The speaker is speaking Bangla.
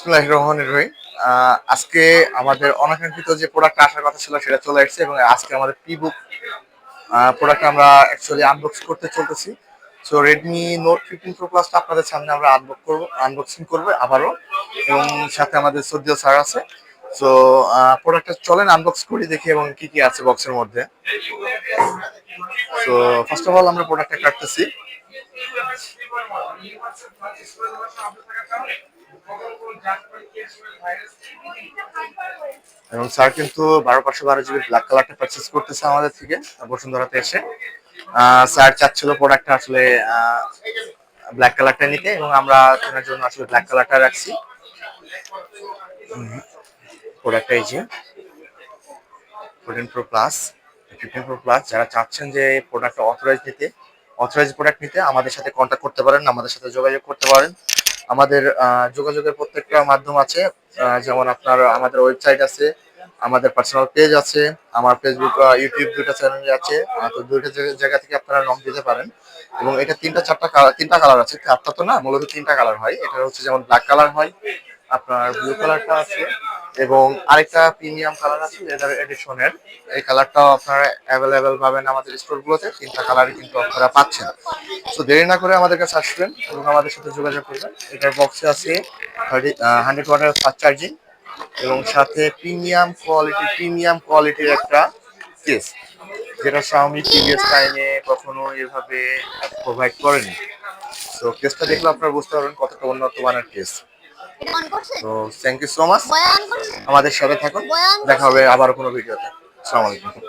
বিসমিল্লাহির রহমানির রহিম। আজকে আমাদের অনাকাঙ্ক্ষিত যে প্রোডাক্ট আসার কথা ছিল সেটা চলে এসেছে এবং আজকে আমাদের বুক প্রোডাক্ট আমরা অ্যাকচুয়ালি আনবক্স করতে চলতেছি। সো রেডমি নোট 15 প্রো প্লাসটা আপনাদের সামনে আমরা আনবক্সিং করবো আবারও, এবং সাথে আমাদের সদ্য স্যার আছে। সো প্রোডাক্টটা চলেন আনবক্স করি, দেখি এবং কি কি আছে বক্সের মধ্যে। সো ফার্স্ট অফ অল আমরা প্রোডাক্টটা কাটতেছি। এবং স্যার কিন্তু 12/512 GB ব্ল্যাক কালারটা পারচেজ করতেছে আমাদের থেকে বসুন্ধরাতে এসে। স্যার চাচ্ছিল প্রোডাক্টটা আসলে ব্ল্যাক কালারটা নিতে, এবং আমরা কেনার জন্য আসলে ব্ল্যাক কালারটা রাখছি। প্রোডাক্টটা এই যে 14 প্রো প্লাস 15 প্রো প্লাস, যারা চাচ্ছেন যে প্রোডাক্টটা অথরাইজ প্রোডাক্ট নিতে আমাদের সাথে কন্ট্যাক্ট করতে পারেন, আমাদের সাথে যোগাযোগ করতে পারেন। আমাদের যোগাযোগের প্রত্যেকটা মাধ্যম আছে, যেমন আপনার আমাদের ওয়েবসাইট আছে, আমাদের পার্সোনাল পেজ আছে, আমার ফেসবুক ইউটিউব দুইটা চ্যানেল আছে। তো দুইটা জায়গা থেকে আপনারা নক দিতে পারেন। এবং এটা তিনটা কালার আছে, চারটা তো না, মূলত তিনটা কালার হয়। এটা হচ্ছে যেমন ব্ল্যাক কালার হয়, আপনার ব্লু কালারটা আছে, এবং আরেকটা প্রিমিয়াম কালার আছে লেদার এডিশনের। এই কালারটাও আপনারা অ্যাভেলেবেল পাবেন আমাদের স্টোরগুলোতে। তিনটা কালারই কিন্তু আপনারা পাচ্ছেন। তো দেরি না করে আমাদের কাছে আসবেন এবং আমাদের সাথে যোগাযোগ করবেন। এটার বক্সে আছে 100 ওয়াটের ফাস্ট চার্জিং, এবং সাথে প্রিমিয়াম কোয়ালিটির একটা কেস, যেটা Xiaomi প্রিভিয়াস টাইমে কখনো এভাবে প্রোভাইড করেনি। তো কেসটা দেখলে আপনারা বুঝতে পারবেন কতটা উন্নত মানের কেস। তো থ্যাংক ইউ সো মাচ, আমাদের সাথে থাকুন। দেখা হবে আবার কোনো ভিডিওতে। আসসালামু আলাইকুম।